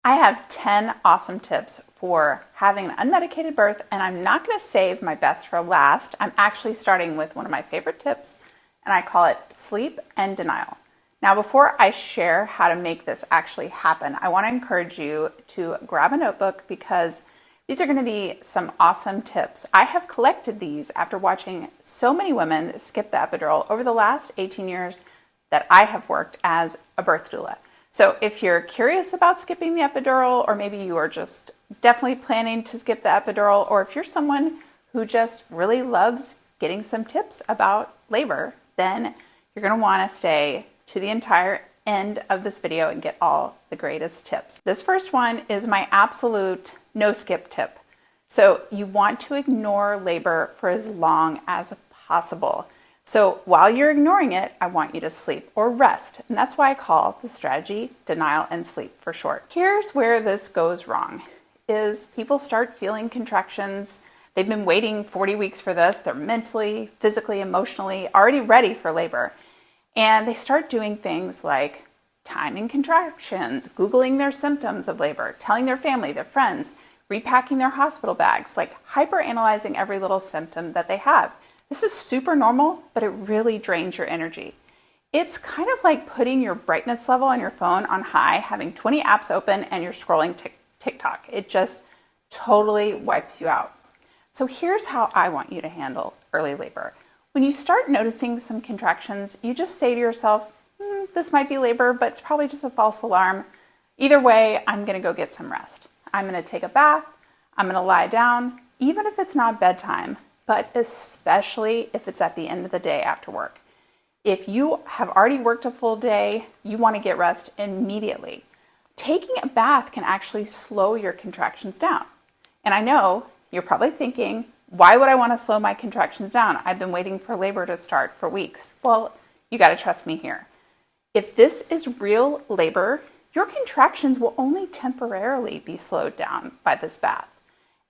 I have 10 awesome tips for having an unmedicated birth, and I'm not going to save my best for last. I'm actually starting with one of my favorite tips, and I call it sleep and denial. Now, before I share how to make this actually happen, I want to encourage you to grab a notebook because these are going to be some awesome tips. I have collected these after watching so many women skip the epidural over the last 18 years that I have worked as a birth doula. So if you're curious about skipping the epidural, or maybe you are just definitely planning to skip the epidural, or if you're someone who just really loves getting some tips about labor, then you're going to want to stay to the entire end of this video and get all the greatest tips. This first one is my absolute no skip tip. So you want to ignore labor for as long as possible. So while you're ignoring it, I want you to sleep or rest. And that's why I call the strategy denial and sleep for short. Here's where this goes wrong, is people start feeling contractions. They've been waiting 40 weeks for this. They're mentally, physically, emotionally already ready for labor. And they start doing things like timing contractions, Googling their symptoms of labor, telling their family, their friends, repacking their hospital bags, like hyper-analyzing every little symptom that they have. This is super normal, but it really drains your energy. It's kind of like putting your brightness level on your phone on high, having 20 apps open, and you're scrolling TikTok. It just totally wipes you out. So here's how I want you to handle early labor. When you start noticing some contractions, you just say to yourself, this might be labor, but it's probably just a false alarm. Either way, I'm going to go get some rest. I'm going to take a bath. I'm going to lie down, even if it's not bedtime, but especially if it's at the end of the day after work. If you have already worked a full day, you want to get rest immediately. Taking a bath can actually slow your contractions down. And I know you're probably thinking, why would I want to slow my contractions down? I've been waiting for labor to start for weeks. Well, you got to trust me here. If this is real labor, your contractions will only temporarily be slowed down by this bath.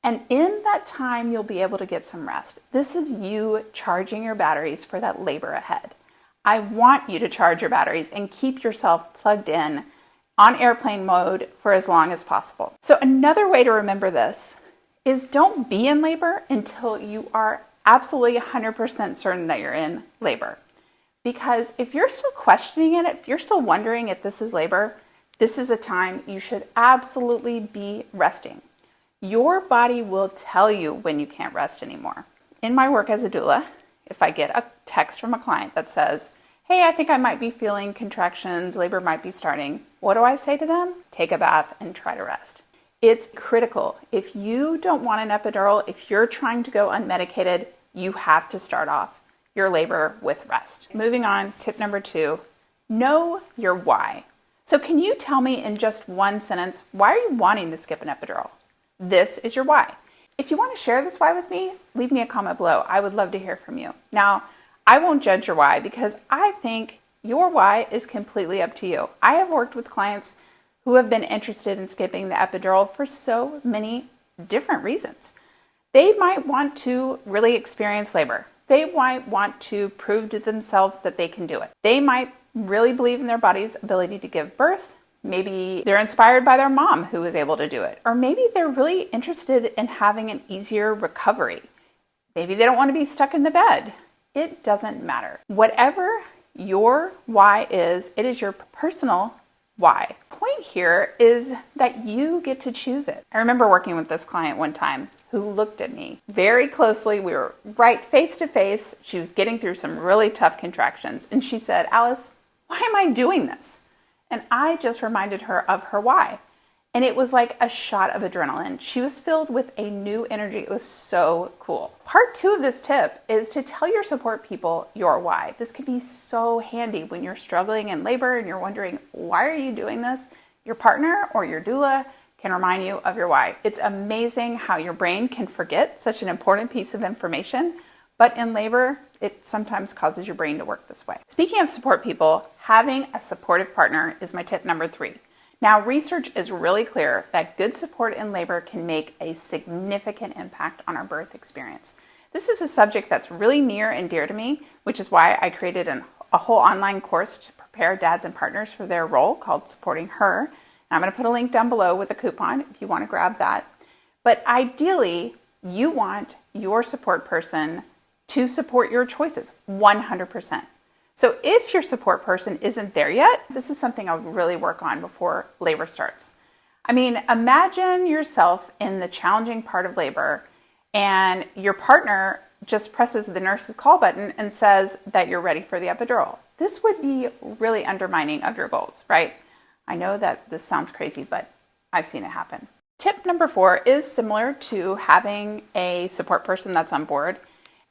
And in that time, you'll be able to get some rest. This is you charging your batteries for that labor ahead. I want you to charge your batteries and keep yourself plugged in on airplane mode for as long as possible. So another way to remember this is don't be in labor until you are absolutely 100% certain that you're in labor. Because if you're still questioning it, if you're still wondering if this is labor, this is a time you should absolutely be resting. Your body will tell you when you can't rest anymore. In my work as a doula, if I get a text from a client that says, hey, I think I might be feeling contractions, labor might be starting, what do I say to them? Take a bath and try to rest. It's critical. If you don't want an epidural, if you're trying to go unmedicated, you have to start off your labor with rest. Moving on, tip number 2, know your why. So can you tell me in just one sentence, why are you wanting to skip an epidural? This is your why. If you want to share this why with me, leave me a comment below. I would love to hear from you. Now, I won't judge your why because I think your why is completely up to you. I have worked with clients who have been interested in skipping the epidural for so many different reasons. They might want to really experience labor. They might want to prove to themselves that they can do it. They might really believe in their body's ability to give birth. Maybe they're inspired by their mom who was able to do it. Or maybe they're really interested in having an easier recovery. Maybe they don't want to be stuck in the bed. It doesn't matter. Whatever your why is, it is your personal why. The point here is that you get to choose it. I remember working with this client one time who looked at me very closely. We were right face to face. She was getting through some really tough contractions. And she said, Alice, why am I doing this? And I just reminded her of her why. And it was like a shot of adrenaline. She was filled with a new energy. It was so cool. Part 2 of this tip is to tell your support people your why. This can be so handy when you're struggling in labor and you're wondering, why are you doing this? Your partner or your doula can remind you of your why. It's amazing how your brain can forget such an important piece of information, but in labor, it sometimes causes your brain to work this way. Speaking of support people, having a supportive partner is my tip number 3. Now, research is really clear that good support in labor can make a significant impact on our birth experience. This is a subject that's really near and dear to me, which is why I created a whole online course to prepare dads and partners for their role called Supporting Her. I'm going to put a link down below with a coupon if you want to grab that. But ideally, you want your support person to support your choices 100%. So if your support person isn't there yet, this is something I would really work on before labor starts. I mean, imagine yourself in the challenging part of labor and your partner just presses the nurse's call button and says that you're ready for the epidural. This would be really undermining of your goals, right? I know that this sounds crazy, but I've seen it happen. Tip number 4 is similar to having a support person that's on board.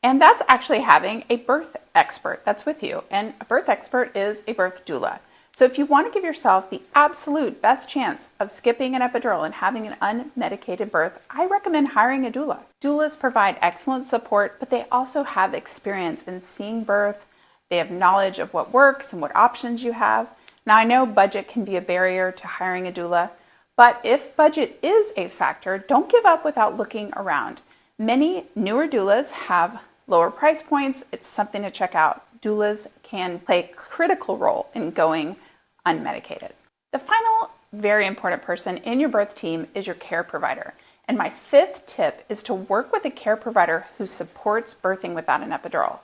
And that's actually having a birth expert that's with you. And a birth expert is a birth doula. So if you want to give yourself the absolute best chance of skipping an epidural and having an unmedicated birth, I recommend hiring a doula. Doulas provide excellent support, but they also have experience in seeing birth. They have knowledge of what works and what options you have. Now, I know budget can be a barrier to hiring a doula, but if budget is a factor, don't give up without looking around. Many newer doulas have lower price points. It's something to check out. Doulas can play a critical role in going unmedicated. The final very important person in your birth team is your care provider. And my 5th tip is to work with a care provider who supports birthing without an epidural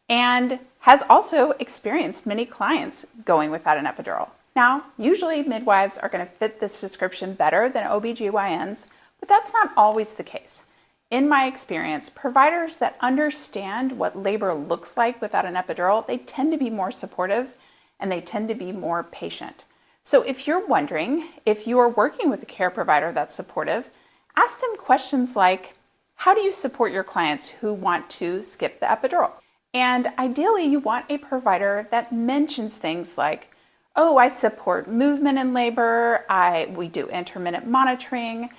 and has also experienced many clients going without an epidural. Now, usually midwives are going to fit this description better than OBGYNs, but that's not always the case. In my experience, providers that understand what labor looks like without an epidural, they tend to be more supportive and they tend to be more patient. So if you're wondering if you are working with a care provider that's supportive, ask them questions like, how do you support your clients who want to skip the epidural? And ideally, you want a provider that mentions things like, oh, I support movement in labor, we do intermittent monitoring,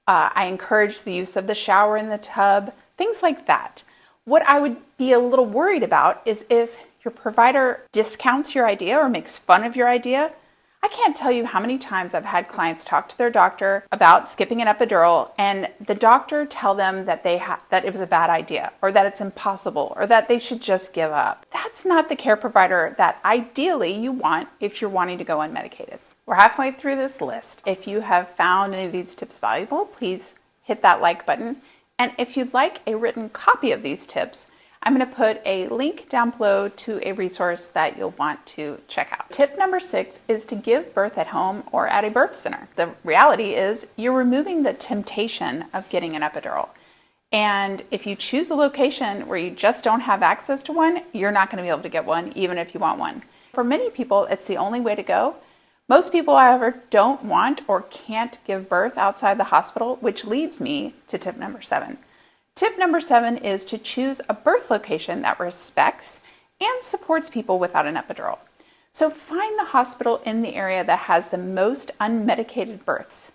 I encourage the use of the shower in the tub, things like that. What I would be a little worried about is if your provider discounts your idea or makes fun of your idea. I can't tell you how many times I've had clients talk to their doctor about skipping an epidural and the doctor tell them that that it was a bad idea or that it's impossible or that they should just give up. That's not the care provider that ideally you want if you're wanting to go unmedicated. We're halfway through this list. If you have found any of these tips valuable, please hit that like button. And if you'd like a written copy of these tips, I'm going to put a link down below to a resource that you'll want to check out. Tip number 6 is to give birth at home or at a birth center. The reality is you're removing the temptation of getting an epidural. And if you choose a location where you just don't have access to one, you're not going to be able to get one, even if you want one. For many people, it's the only way to go. Most people, however, don't want or can't give birth outside the hospital, which leads me to tip number 7. Tip number 7 is to choose a birth location that respects and supports people without an epidural. So find the hospital in the area that has the most unmedicated births.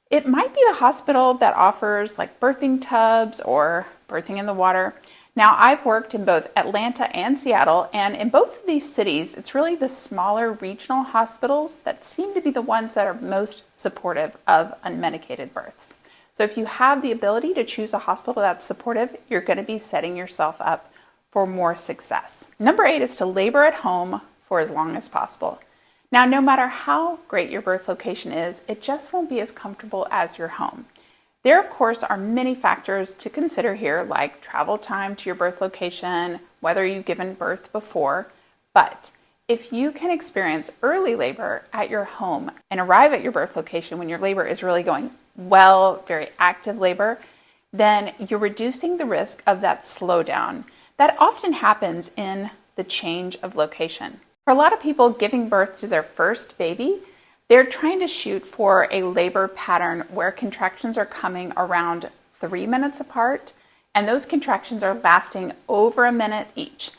It might be the hospital that offers like birthing tubs or birthing in the water. Now, I've worked in both Atlanta and Seattle, and in both of these cities, it's really the smaller regional hospitals that seem to be the ones that are most supportive of unmedicated births. So if you have the ability to choose a hospital that's supportive, you're going to be setting yourself up for more success. Number 8 is to labor at home for as long as possible. Now, no matter how great your birth location is, it just won't be as comfortable as your home. There, of course, are many factors to consider here, like travel time to your birth location, whether you've given birth before. But if you can experience early labor at your home and arrive at your birth location when your labor is really going well, very active labor, then you're reducing the risk of that slowdown that often happens in the change of location. For a lot of people giving birth to their first baby, they're trying to shoot for a labor pattern where contractions are coming around 3 minutes apart, and those contractions are lasting over a minute each.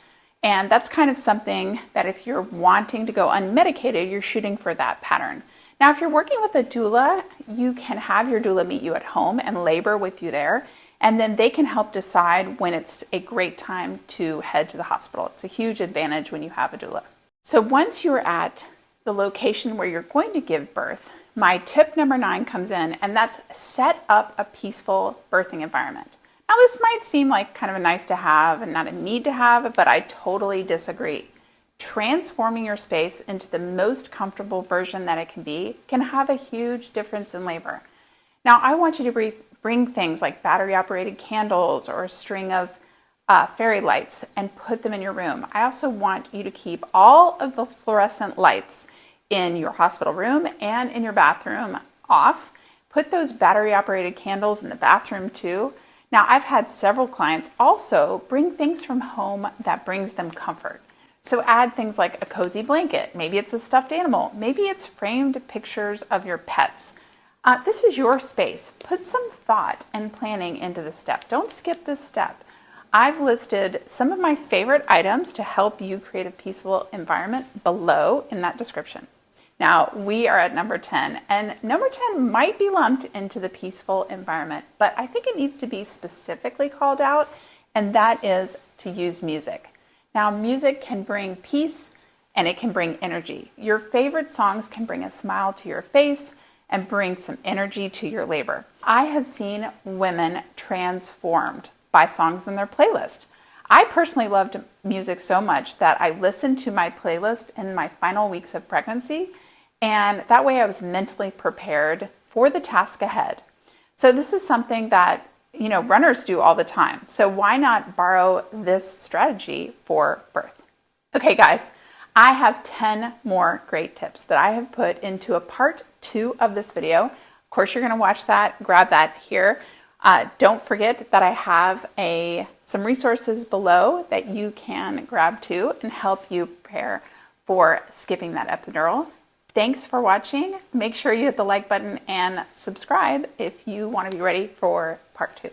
And that's kind of something that if you're wanting to go unmedicated, you're shooting for that pattern. Now, if you're working with a doula, you can have your doula meet you at home and labor with you there, and then they can help decide when it's a great time to head to the hospital. It's a huge advantage when you have a doula. So once you're at the location where you're going to give birth, my tip number 9 comes in, and that's set up a peaceful birthing environment. Now, this might seem like kind of a nice to have and not a need to have, but I totally disagree. transforming your space into the most comfortable version that it can be can have a huge difference in labor. Now, I want you to bring things like battery-operated candles or a string of fairy lights and put them in your room. I also want you to keep all of the fluorescent lights in your hospital room and in your bathroom off. Put those battery-operated candles in the bathroom too. Now, I've had several clients also bring things from home that brings them comfort. So add things like a cozy blanket. Maybe it's a stuffed animal. Maybe it's framed pictures of your pets. This is your space. Put some thought and planning into this step. Don't skip this step. I've listed some of my favorite items to help you create a peaceful environment below in that description. Now, we are at number 10, and number 10 might be lumped into the peaceful environment, but I think it needs to be specifically called out, and that is to use music. Now, music can bring peace and it can bring energy. Your favorite songs can bring a smile to your face and bring some energy to your labor. I have seen women transformed by songs in their playlist. I personally loved music so much that I listened to my playlist in my final weeks of pregnancy, and that way I was mentally prepared for the task ahead. So this is something that, runners do all the time. So why not borrow this strategy for birth? Okay, guys, I have 10 more great tips that I have put into a part 2 of this video. Of course, you're going to watch that, grab that here. Don't forget that I have some resources below that you can grab too and help you prepare for skipping that epidural. Thanks for watching. Make sure you hit the like button and subscribe if you want to be ready for part 2.